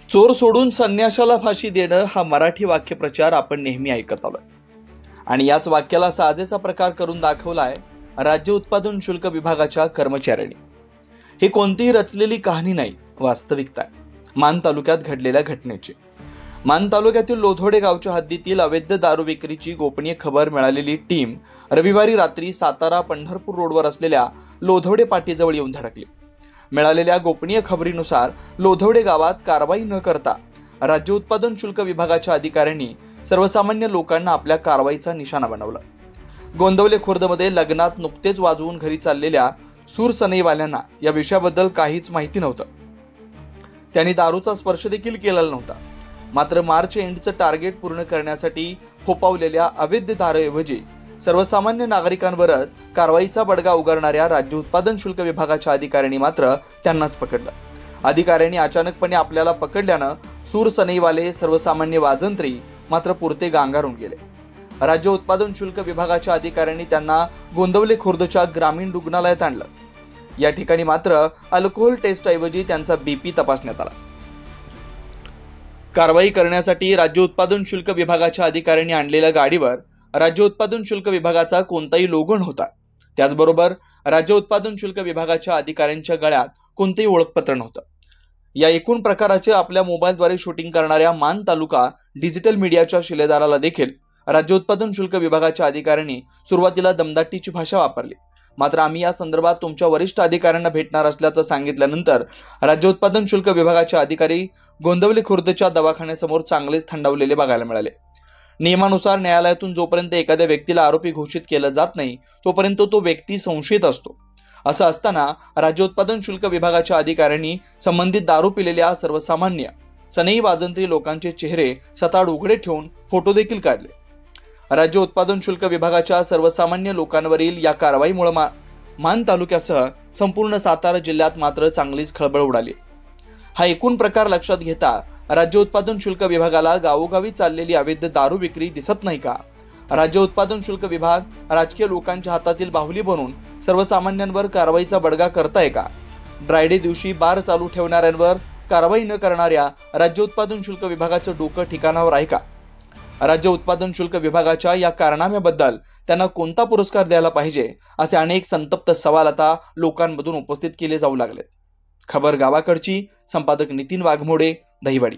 चोर सोडून संन्याशाला फाशी देणं हा मराठी वाक्यप्रचार आपण नेहमी ऐकत आलोय आणि याच वाक्याला साजेचा प्रकार करून दाखवलाय राज्य उत्पादन शुल्क विभागाच्या कर्मचाऱ्यांनी। ही कोणतीही रचलेली कहाणी नाही, वास्तविकता आहे मान तालुक्यात घडलेल्या घटनेची। मान तालुक्यातील लोधोडे गावच्या हद्दीतील अवैध दारू विक्रीची गोपनीय खबर मिळालेली टीम रविवारी रात्री सातारा पंढरपूर रोडवर असलेल्या लोधोडे पाटीजवळ येऊन धडकली। मिळालेल्या गोपनीय खबरीनुसार लोधोडे गावात कारवाई न करता राज्य उत्पादन शुल्क विभागाच्या अधिकाऱ्यांनी सर्वसामान्य लोकांना आपल्या कारवाईचा निशाणा बनवला। गोंदवले खुर्दमध्ये लग्नात नुकतेच वाजवून घरी चाललेल्या सूर सनईवाल्यांना या विषयाबद्दल काहीच माहिती नव्हतं। त्यांनी दारूचा स्पर्श देखील केलेला नव्हता। मात्र मार्च एंडचं टार्गेट पूर्ण करण्यासाठी फोपावलेल्या अवैध दारूऐवजी सर्वसामान्य नागरिकांवरच कारवाईचा बडगा उगारणाऱ्या राज्य उत्पादन शुल्क विभागाच्या अधिकाऱ्यांनी मात्र त्यांनाच पकडलं। अधिकाऱ्यांनी अचानकपणे आपल्याला पकडल्यानं सूर सनईवाले सर्वसामान्य वाजंत्री मात्र पुरते गांगारून गेले। राज्य उत्पादन शुल्क विभागाच्या अधिकाऱ्यांनी त्यांना गोंदवले खुर्दच्या ग्रामीण रुग्णालयात आणलं। या ठिकाणी मात्र अल्कोहोल टेस्ट ऐवजी त्यांचा बीपी तपासण्यात आला। कारवाई करण्यासाठी राज्य उत्पादन शुल्क विभागाच्या अधिकाऱ्यांनी आणलेल्या गाडीवर राज्य उत्पादन शुल्क विभागाचा कोणताही लोगो नव्हता। त्याचबरोबर राज्य उत्पादन शुल्क विभागाच्या अधिकाऱ्यांच्या गळ्यात कोणतेही ओळखपत्र नव्हतं। या एकूण प्रकाराचे आपल्या मोबाईलद्वारे शूटिंग करणाऱ्या मान तालुका डिजिटल मीडियाच्या शिलेदाराला देखील राज्य उत्पादन शुल्क विभागाच्या अधिकाऱ्यांनी सुरुवातीला दमदाटीची भाषा वापरली। मात्र आम्ही या संदर्भात तुमच्या वरिष्ठ अधिकाऱ्यांना भेटणार असल्याचं सांगितल्यानंतर राज्य उत्पादन शुल्क विभागाचे अधिकारी गोंदवले खुर्दच्या दवाखान्यासमोर चांगलेच थंडावलेले बघायला मिळाले। नियमानुसार न्यायालयातून जोपर्यंत एखाद्या व्यक्तीला आरोपी घोषित केलं जात नाही तोपर्यंत तो व्यक्ती संशयित असतो। असं असताना राज्य उत्पादन शुल्क विभागाच्या अधिकाऱ्यांनी संबंधित दारू पिलेल्या सर्वसामान्य सनई वाजंत्री लोकांचे चेहरे सताड उघडे ठेवून फोटो देखील काढले। राज्य उत्पादन शुल्क विभागाच्या सर्वसामान्य लोकांवरील या कारवाईमुळे मान तालुक्यासह संपूर्ण सातारा जिल्ह्यात मात्र चांगलीच खळबळ उडाली। हा एकूण प्रकार लक्षात घेता राज्य उत्पादन शुल्क विभागाला गावोगावी चाललेली अवैध दारू विक्री दिसत नाही का? राज्य उत्पादन शुल्क विभाग राजकीय लोकांच्या हातातील बाहुली बनून सर्वसामान्यांवर कारवाईचा बडगा करताय का? ड्रायडे दिवशी बार चालू ठेवणाऱ्यांवर कारवाई न करणाऱ्या राज्य उत्पादन शुल्क विभागाचं डोकं ठिकाणावर आहे का? राज्य उत्पादन शुल्क विभागाच्या या कारनाम्याबद्दल त्यांना कोणता पुरस्कार द्यायला पाहिजे असे अनेक संतप्त सवाल आता लोकांमधून उपस्थित केले जाऊ लागले। खबर गावाकडची, संपादक नितीन वाघमोडे, दहिवडी।